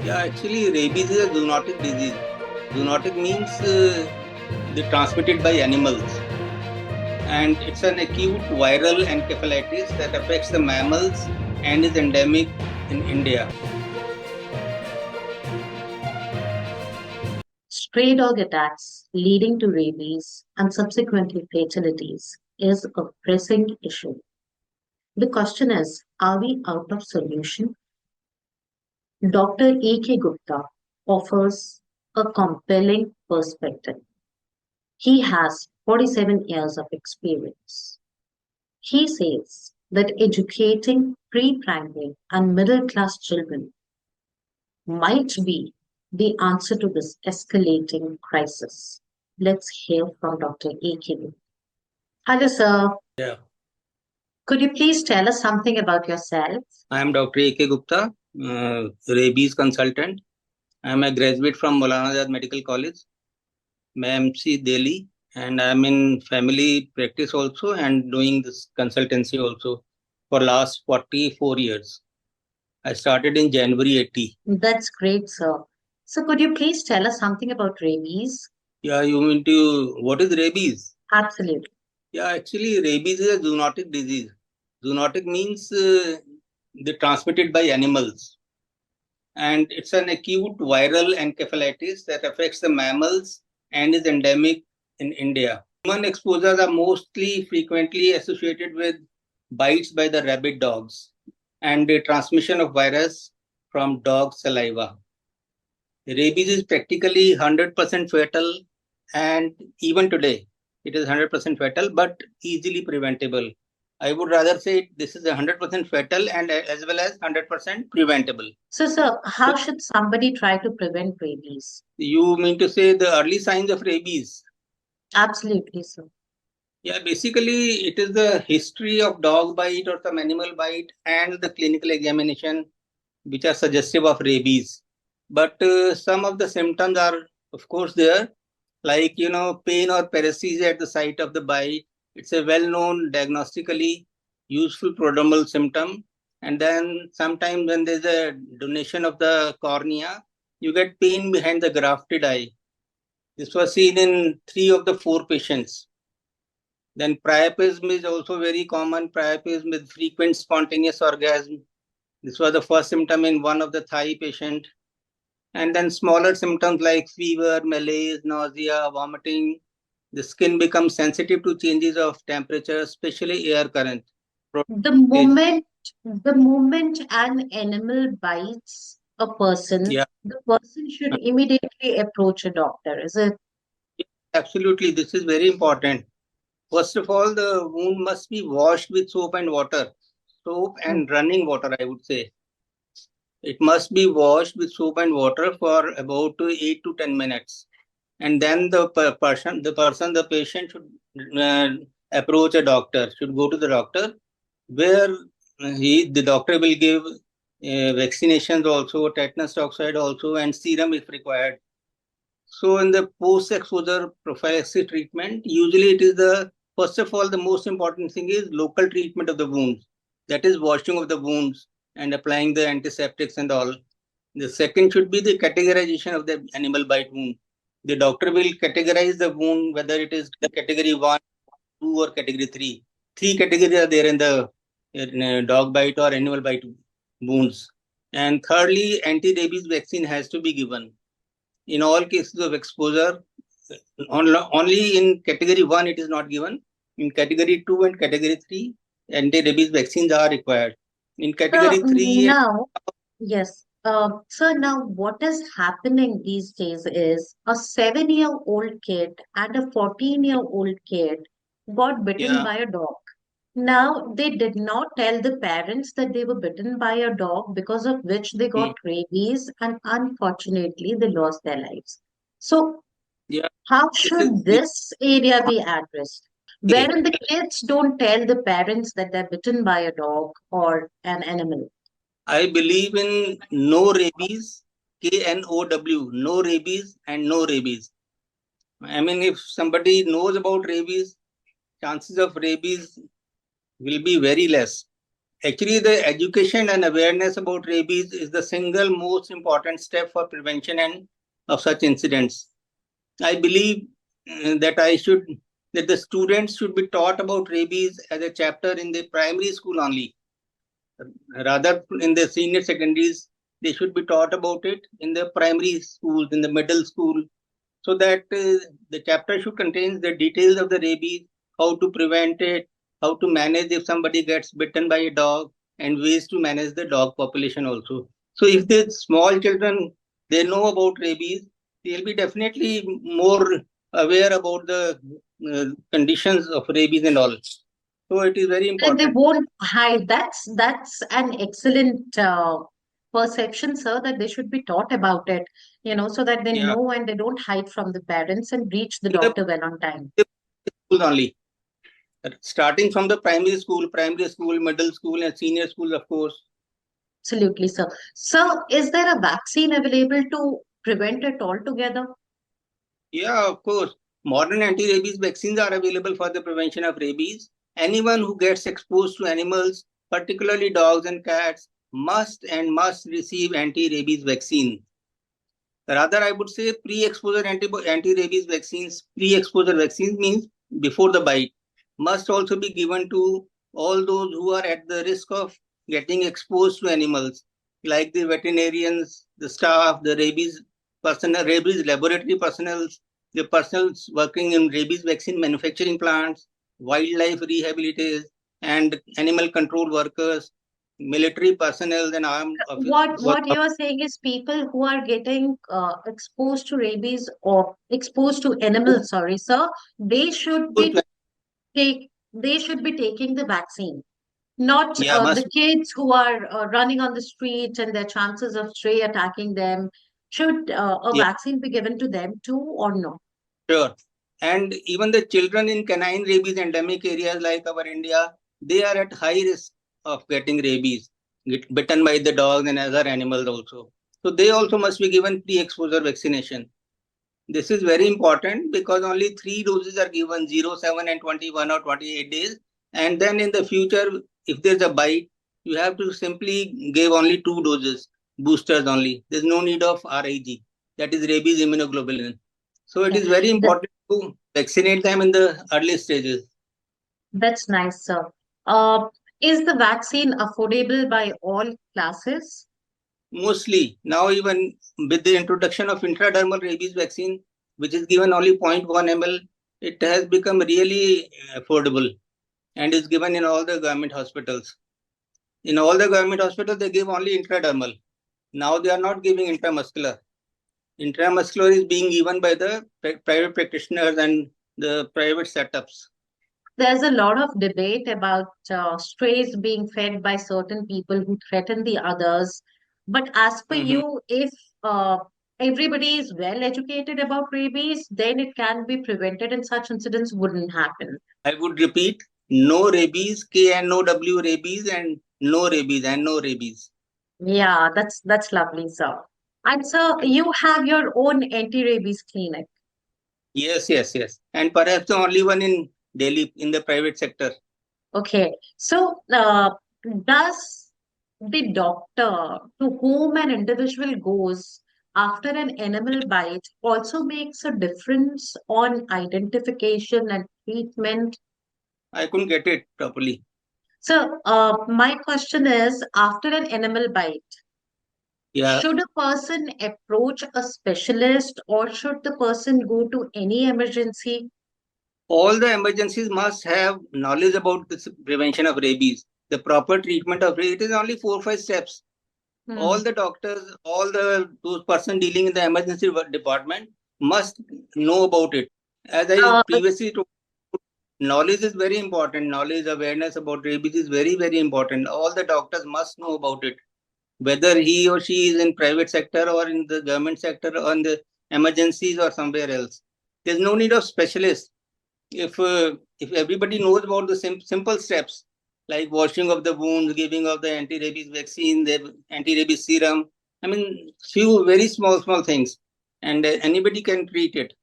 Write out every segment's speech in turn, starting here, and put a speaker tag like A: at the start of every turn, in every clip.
A: Yeah, actually, rabies is a zoonotic disease. Zoonotic means they transmitted by animals, and it's an acute viral encephalitis that affects the mammals and is endemic in India.
B: Stray dog attacks leading to rabies and subsequently fatalities is a pressing issue. The question is, are we out of solution? Dr. A.K. Gupta offers a compelling perspective. He has 47 years of experience. He says that educating pre-primary and middle class children might be the answer to this escalating crisis. Let's hear from Dr. A.K. Hello, sir.
A: Yeah.
B: Could you please tell us something about yourself?
A: I am Dr. A.K. Gupta, rabies consultant. I am a graduate from Maulana Azad Medical College, MC Delhi, and I am in family practice also and doing this consultancy also for last 44 years. I started in January 80.
B: That's great, sir. So, could you please tell us something about rabies?
A: Yeah, you mean to what is rabies?
B: Absolutely.
A: Yeah, actually, rabies is a zoonotic disease. Zoonotic means they transmitted by animals, and it's an acute viral encephalitis that affects the mammals and is endemic in India. Human exposures are mostly frequently associated with bites by the rabid dogs and the transmission of virus from dog saliva. Rabies is practically 100% fatal, and even today, it is 100% fatal but easily preventable. I would rather say this is 100% fatal and as well as 100% preventable.
B: So, sir,
A: So,
B: how should somebody try to prevent rabies?
A: you mean to say the early signs of rabies?
B: Absolutely, sir.
A: Yeah, basically, it is the history of dog bite or some animal bite and the clinical examination which are suggestive of rabies. But some of the symptoms are, of course, there, like, pain or paresthesia at the site of the bite. It's a well-known diagnostically useful prodromal symptom. And then sometimes when there's a donation of the cornea, you get pain behind the grafted eye. This was seen in 3 of the 4 patients. Then priapism is also very common, priapism with frequent spontaneous orgasm. This was the first symptom in one of the Thai patient. And then smaller symptoms like fever, malaise, nausea, vomiting. The skin becomes sensitive to changes of temperature, especially air current.
B: The moment the moment an animal bites a person,
A: Yeah,
B: the person should immediately approach a doctor, is it?
A: absolutely. This is very important. First of all, the wound must be washed with soap and water. Soap
B: Mm.
A: and running water, I would say. It must be washed with soap and water for about 8 to 10 minutes. And then the patient should approach a doctor, should go to the doctor, where the doctor will give vaccinations also, tetanus toxoid also, and serum if required. So in the post-exposure prophylaxis treatment, usually it is first of all, the most important thing is local treatment of the wounds. That is washing of the wounds and applying the antiseptics and all. The second should be the categorization of the animal bite wound. The doctor will categorize the wound, whether it is the category 1, 2, or category 3. 3 categories are there in the dog bite or animal bite wounds. And thirdly, anti-rabies vaccine has to be given. In all cases of exposure, only in category 1 it is not given. In category 2 and category 3, anti-rabies vaccines are required. In
B: So
A: category 3,
B: now, yes. So now what is happening these days is a 7-year-old kid and a 14-year-old kid got bitten
A: yeah,
B: by a dog. Now, they did not tell the parents that they were bitten by a dog because of which they got
A: mm,
B: rabies and unfortunately they lost their lives. So,
A: yeah,
B: how
A: this is
B: should this area be addressed?
A: okay.
B: Wherein the kids don't tell the parents that they're bitten by a dog or an animal.
A: I believe in no rabies, KNOW, no rabies and no rabies. I mean, if somebody knows about rabies, chances of rabies will be very less. Actually, the education and awareness about rabies is the single most important step for prevention and of such incidents. I believe that the students should be taught about rabies as a chapter in the primary school only. Rather, in the senior secondaries, they should be taught about it in the primary schools, in the middle school, so that the chapter should contain the details of the rabies, how to prevent it, how to manage if somebody gets bitten by a dog, and ways to manage the dog population also. So if the small children, they know about rabies, they'll be definitely more aware about the conditions of rabies and all. So it is very
B: And they
A: important.
B: won't hide. That's an excellent perception, sir, that they should be taught about it, so that they
A: Yeah,
B: know and they don't hide from the parents and reach the
A: in the
B: doctor well on time.
A: schools only. Starting from the primary school, middle school, and senior school, of course.
B: Absolutely, sir. So, is there a vaccine available to prevent it altogether?
A: Yeah, of course. Modern anti-rabies vaccines are available for the prevention of rabies. Anyone who gets exposed to animals, particularly dogs and cats, must receive anti-rabies vaccine. Rather, I would say pre-exposure anti-rabies vaccines. Pre-exposure vaccines means before the bite. Must also be given to all those who are at the risk of getting exposed to animals, like the veterinarians, the staff, the rabies personnel, rabies laboratory personnel, the personnel working in rabies vaccine manufacturing plants, wildlife rehabilitators, and animal control workers, military personnel, and armed
B: What you are saying is people who are getting exposed to rabies or exposed to animals, sorry, sir, they should be they should be taking the vaccine, not
A: yeah,
B: the
A: must
B: kids who are running on the street and their chances of stray attacking them. Should a
A: yeah.
B: vaccine be given to them too or no?
A: Sure. And even the children in canine rabies endemic areas like our India, they are at high risk of getting rabies, get bitten by the dogs and other animals also. So they also must be given pre-exposure vaccination. This is very important because only 3 doses are given 0, 7, and 21 or 28 days. And then in the future, if there's a bite, you have to simply give only 2 doses, boosters only. There's no need of RIG, that is rabies immunoglobulin. So it
B: Okay.
A: is very important to vaccinate them in the early stages.
B: That's nice, sir. Uh, is the vaccine affordable by all classes?
A: Mostly now, even with the introduction of intradermal rabies vaccine, which is given only zero point 0.1 ml, it has become really affordable and is given in all the government hospitals. In all the government hospitals, they give only intradermal. Now they are not giving intramuscular. Intramuscular is being given by the private practitioners and the private setups.
B: There's a lot of debate about strays being fed by certain people who threaten the others. But as per
A: Mhm.
B: you, if uh, everybody is well educated about rabies, then it can be prevented and such incidents wouldn't happen.
A: I would repeat, no rabies, KNOW rabies, and no rabies, and no rabies.
B: Yeah, that's lovely, sir. And so you have your own anti-rabies clinic.
A: Yes, yes, yes. And perhaps the only one in Delhi in the private sector.
B: Okay. So does the doctor to whom an individual goes after an animal bite also makes a difference on identification and treatment?
A: I couldn't get it properly.
B: So, my question is, after an animal bite,
A: Yeah,
B: should a person approach a specialist or should the person go to any emergency?
A: all the emergencies must have knowledge about this prevention of rabies. The proper treatment of rabies, it is only 4 5 steps.
B: Hmm.
A: All the doctors, all the those person dealing in the emergency department must know about it. As I
B: Uh,
A: previously told, knowledge is very important. Knowledge, awareness about rabies is very, very important. All the doctors must know about it, whether he or she is in private sector or in the government sector or in the emergencies or somewhere else. There's no need of specialists. If everybody knows about the simple steps like washing of the wounds, giving of the anti-rabies vaccine, the anti-rabies serum, I mean, few very small things, and anybody can treat it.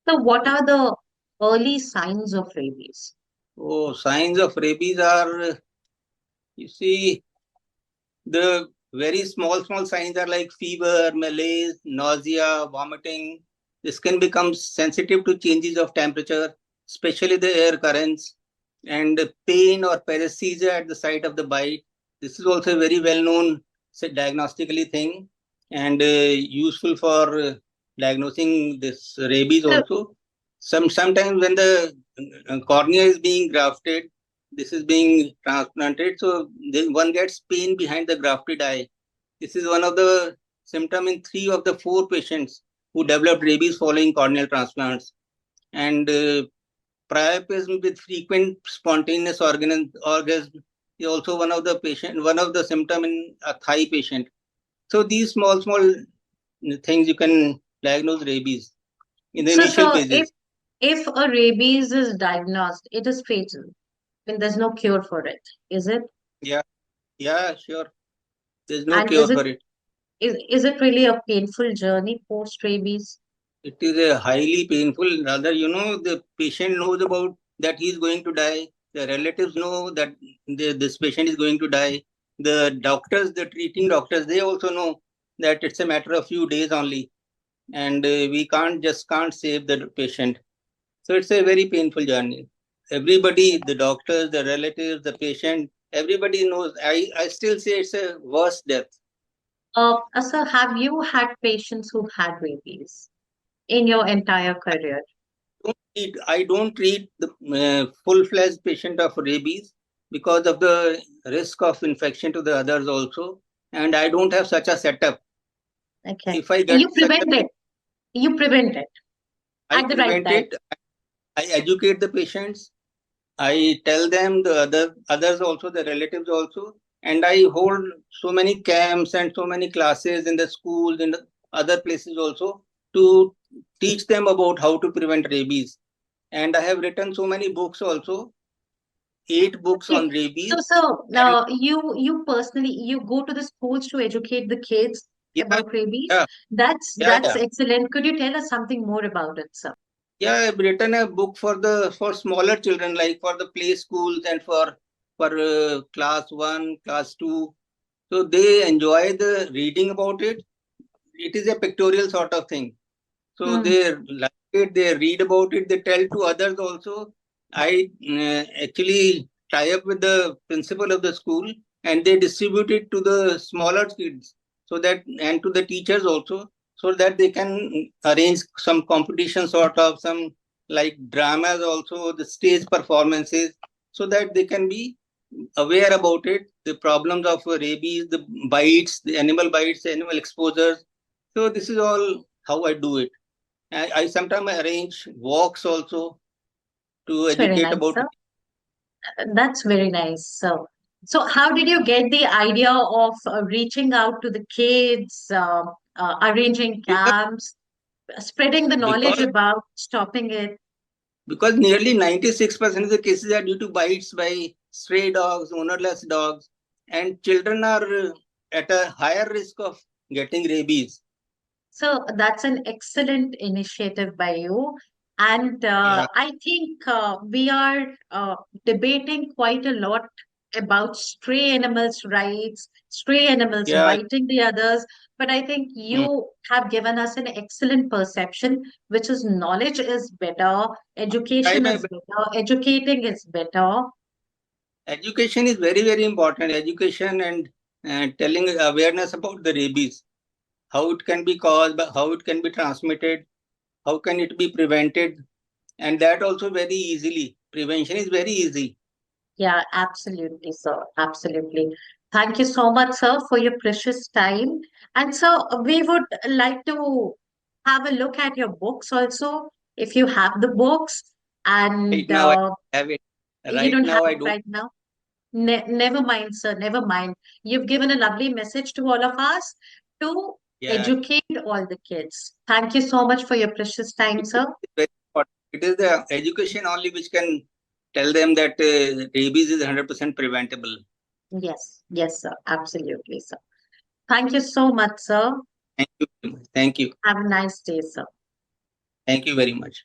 B: so, what are the early signs of rabies?
A: Oh, signs of rabies are You see, the very small signs are like fever, malaise, nausea, vomiting. The skin becomes sensitive to changes of temperature, especially the air currents, and pain or paresthesia at the site of the bite. This is also a very well-known diagnostically thing, and useful for diagnosing this rabies
B: So,
A: also. Sometimes when the cornea is being grafted, this is being transplanted, so one gets pain behind the grafted eye. This is one of the symptom in 3 of the 4 patients who developed rabies following corneal transplants. And priapism with frequent spontaneous orgasm is also one of the symptom in a thigh patient. So these small things you can diagnose rabies in the
B: so,
A: initial
B: so
A: phases.
B: if a rabies is diagnosed, it is fatal. And there's no cure for it, is it?
A: Yeah, sure. There's no
B: And
A: cure for it.
B: is it really a painful journey post rabies?
A: It is a highly painful. Rather, the patient knows about that he is going to die. The relatives know that this patient is going to die. The doctors, the treating doctors, they also know that it's a matter of few days only, and we can't save the patient. So it's a very painful journey. Everybody, the doctors, the relatives, the patient, everybody knows. I still say it's a worse death.
B: So have you had patients who had rabies in your entire career?
A: I don't treat the full-fledged patient of rabies because of the risk of infection to the others also, and I don't have such a setup.
B: Okay.
A: If I
B: And
A: get such a,
B: you prevent it
A: I
B: at the right
A: prevent
B: time.
A: it. I educate the patients. I tell them the others also, the relatives also, and I hold so many camps and so many classes in the schools in the other places also to teach them about how to prevent rabies. And I have written so many books also, 8 books
B: Okay.
A: on rabies.
B: So
A: And
B: now you personally you go to the schools to educate the kids
A: yeah,
B: about rabies.
A: yeah,
B: That's
A: yeah.
B: excellent. Could you tell us something more about it, sir?
A: Yeah, I've written a book for smaller children, like for the play schools and for class 1, class 2. So they enjoy the reading about it. It is a pictorial sort of thing. So
B: Hmm.
A: they like it, they read about it, they tell to others also. I actually tie up with the principal of the school and they distribute it to the smaller kids so that and to the teachers also so that they can arrange some competition sort of some like dramas also, the stage performances so that they can be aware about it, the problems of rabies, the bites, the animal bites, the animal exposures. So this is all how I do it. I sometimes arrange walks also to
B: That's very
A: educate
B: nice,
A: about.
B: sir. That's very nice. So how did you get the idea of reaching out to the kids, arranging
A: because
B: camps, spreading the knowledge
A: because
B: about stopping it?
A: because nearly 96% of the cases are due to bites by stray dogs, ownerless dogs, and children are at a higher risk of getting rabies.
B: So that's an excellent initiative by you. And
A: Yeah,
B: I think we are debating quite a lot about stray animals' rights, stray animals
A: yeah.
B: biting the others. But I think
A: Mm.
B: you have given us an excellent perception, which is knowledge is better,
A: Try
B: education
A: my
B: is
A: best.
B: better, educating is better.
A: Education is very, very important. Education and telling awareness about the rabies, how it can be caused, how it can be transmitted, how can it be prevented, and that also very easily. Prevention is very easy.
B: Yeah, absolutely, sir. Absolutely. Thank you so much, sir, for your precious time. And so we would like to have a look at your books also, if you have the books,
A: Right
B: and
A: now, I have it.
B: you
A: Right
B: don't have
A: now, I
B: it
A: don't.
B: right now. Never mind, sir. Never mind. You've given a lovely message to all of us to
A: Yeah,
B: educate all the kids. Thank you so much for your precious time, sir.
A: it's very important. It is the education only which can tell them that rabies is 100% preventable.
B: Yes, yes, sir. Absolutely, sir. Thank you so much, sir.
A: Thank you. Thank you.
B: Have a nice day, sir.
A: Thank you very much.